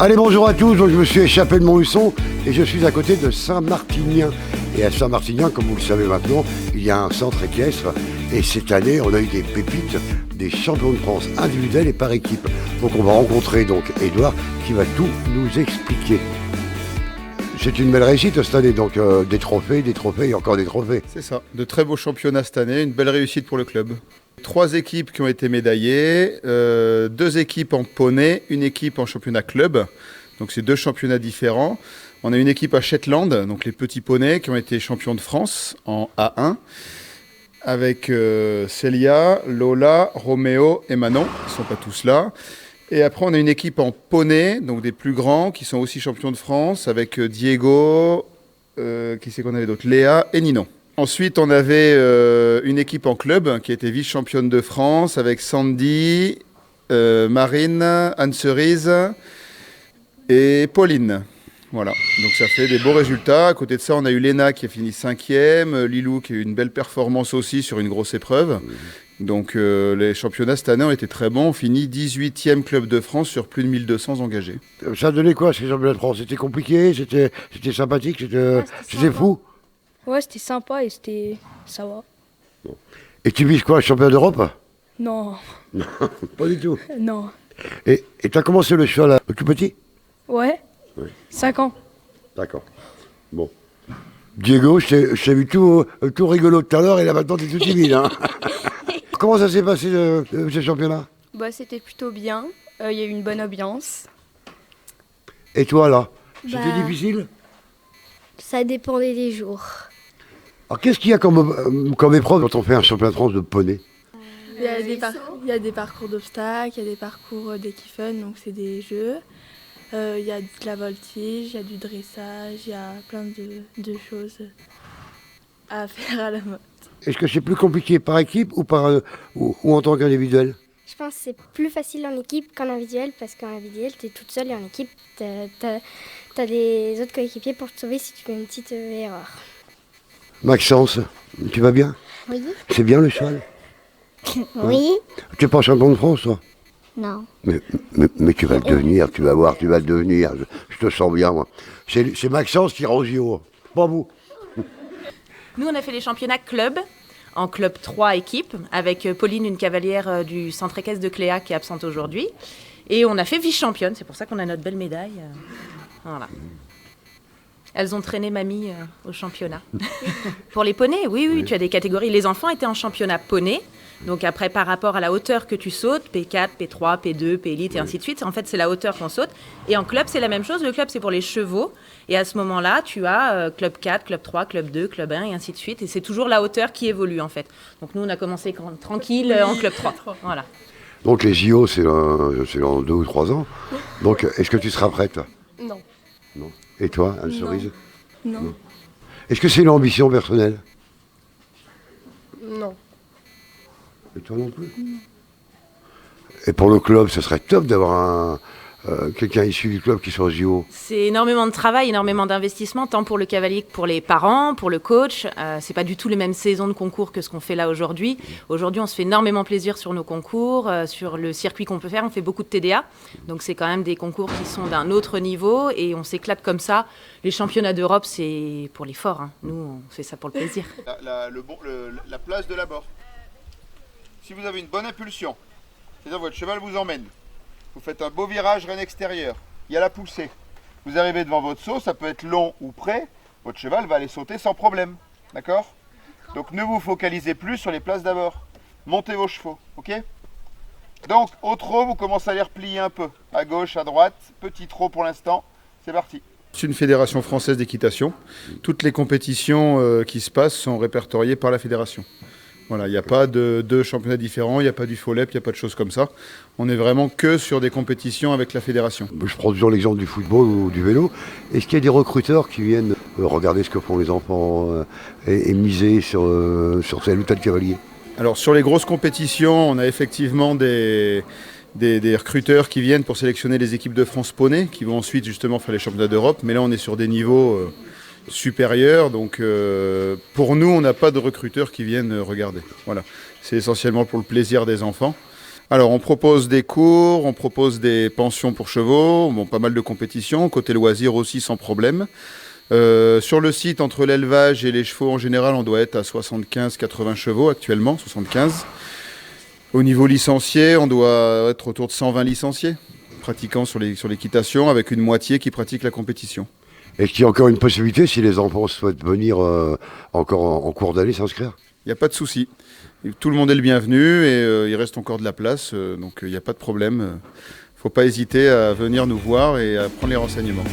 Allez, bonjour à tous, donc je me suis échappé de Montluçon et je suis à côté de Saint-Martinien. Et à Saint-Martinien, comme vous le savez maintenant, il y a un centre équestre. Et cette année, on a eu des pépites, des champions de France individuels et par équipe. Donc on va rencontrer donc Édouard qui va tout nous expliquer. C'est une belle réussite cette année, donc des trophées et encore des trophées. C'est ça, de très beaux championnats cette année, une belle réussite pour le club. 3 équipes qui ont été médaillées, 2 équipes en poney, une équipe en championnat club. Donc c'est 2 championnats différents. On a une équipe à Shetland, donc les petits poneys qui ont été champions de France en A1, avec Célia, Lola, Roméo et Manon, ils ne sont pas tous là. Et après, on a une équipe en poney, donc des plus grands, qui sont aussi champions de France, avec Diego, qui c'est qu'on avait d'autres, Léa et Ninon. Ensuite, on avait une équipe en club, qui était vice-championne de France, avec Sandy, Marine, Anne-Cerise et Pauline. Voilà, donc ça fait des beaux résultats. À côté de ça, on a eu Léna qui a fini 5e, Lilou qui a eu une belle performance aussi sur une grosse épreuve. Donc les championnats cette année ont été très bons. On finit 18e club de France sur plus de 1200 engagés. Ça a donné quoi ces championnats de France? C'était compliqué, c'était sympathique, c'était fou? Ouais, c'était sympa et c'était... ça va. Bon. Et tu vises quoi, championnat d'Europe? Non. Non, pas du tout. Non. Et tu as commencé le cheval tout petit? Ouais. Oui. 5 ans. D'accord. Bon. Diego, je t'ai vu tout rigolo tout à l'heure et là maintenant t'es tout timide. Hein. Comment ça s'est passé ce championnat? Bah, c'était plutôt bien. Il y a eu une bonne ambiance. Et toi là? C'était Bah, difficile? Ça dépendait des jours. Alors qu'est-ce qu'il y a comme épreuve quand on fait un championnat de France de poney? Il y a des parcours d'obstacles, il y a des parcours d'équiphone, donc c'est des jeux. Il y a de la voltige, il y a du dressage, il y a plein de choses à faire à la mode. Je Est-ce que c'est plus compliqué par équipe ou en tant qu'individuel? Je pense que c'est plus facile en équipe qu'en individuel, parce qu'en individuel, tu es toute seule et en équipe, t'as des autres coéquipiers pour te sauver si tu fais une petite erreur. Maxence, tu vas bien? Oui. C'est bien le cheval? Oui. Tu n'es pas champion de France, toi? Non. Mais tu vas le devenir, tu vas voir, tu vas le devenir. Je te sens bien, moi. C'est Maxence qui ira aux JO, pas vous. Nous, on a fait les championnats club, en club 3 équipes, avec Pauline, une cavalière du centre équestre de Cléa qui est absente aujourd'hui. Et on a fait vice-championne, c'est pour ça qu'on a notre belle médaille. Voilà. Elles ont traîné mamie au championnat. Pour les poneys, oui, tu as des catégories. Les enfants étaient en championnat poney. Donc après, par rapport à la hauteur que tu sautes, P4, P3, P2, P-Elite et ainsi de suite, en fait, c'est la hauteur qu'on saute. Et en club, c'est la même chose. Le club, c'est pour les chevaux. Et à ce moment-là, tu as club 4, club 3, club 2, club 1 et ainsi de suite. Et c'est toujours la hauteur qui évolue, en fait. Donc nous, on a commencé tranquille en club 3. Voilà. Donc les JO, c'est dans 2 ou 3 ans. Donc est-ce que tu seras prête? Non. Non. Et toi, Anne-Cerise? Non. Est-ce que c'est une ambition personnelle? Non. Et toi non plus? Non. Et pour le club, ce serait top d'avoir quelqu'un issu du club qui soit aux JO. C'est énormément de travail, énormément d'investissement, tant pour le cavalier que pour les parents, pour le coach. C'est pas du tout les mêmes saisons de concours que ce qu'on fait là aujourd'hui. Aujourd'hui, on se fait énormément plaisir sur nos concours, sur le circuit qu'on peut faire. On fait beaucoup de TDA, donc c'est quand même des concours qui sont d'un autre niveau et on s'éclate comme ça. Les championnats d'Europe, c'est pour les forts. Hein. Nous, on fait ça pour le plaisir. La place de l'abord. Si vous avez une bonne impulsion, c'est-à-dire votre cheval vous emmène, vous faites un beau virage reine extérieur, il y a la poussée, vous arrivez devant votre saut, ça peut être long ou près, votre cheval va aller sauter sans problème, d'accord? Donc ne vous focalisez plus sur les places d'abord, montez vos chevaux, ok? Donc au trot, vous commencez à les replier un peu, à gauche, à droite, petit trot pour l'instant, c'est parti. C'est une fédération française d'équitation, toutes les compétitions qui se passent sont répertoriées par la fédération. Voilà, il n'y a pas de 2 championnats différents, il n'y a pas du FOLEP, il n'y a pas de choses comme ça. On est vraiment que sur des compétitions avec la fédération. Je prends toujours l'exemple du football ou du vélo. Est-ce qu'il y a des recruteurs qui viennent regarder ce que font les enfants et miser sur tel ou tel cavalier? Alors sur les grosses compétitions, on a effectivement des recruteurs qui viennent pour sélectionner les équipes de France poney, qui vont ensuite justement faire les championnats d'Europe. Mais là, on est sur des niveaux supérieurs. Donc pour nous, on n'a pas de recruteurs qui viennent regarder. Voilà. C'est essentiellement pour le plaisir des enfants. Alors, on propose des cours, on propose des pensions pour chevaux, bon, pas mal de compétitions, côté loisirs aussi sans problème. Sur le site, entre l'élevage et les chevaux en général, on doit être à 75-80 chevaux actuellement, 75. Au niveau licencié, on doit être autour de 120 licenciés pratiquant sur l'équitation, avec une moitié qui pratique la compétition. Est-ce qu'il y a encore une possibilité, si les enfants souhaitent venir encore en cours d'année s'inscrire? Il n'y a pas de souci. Tout le monde est le bienvenu et il reste encore de la place, donc il n'y a pas de problème. Il ne faut pas hésiter à venir nous voir et à prendre les renseignements.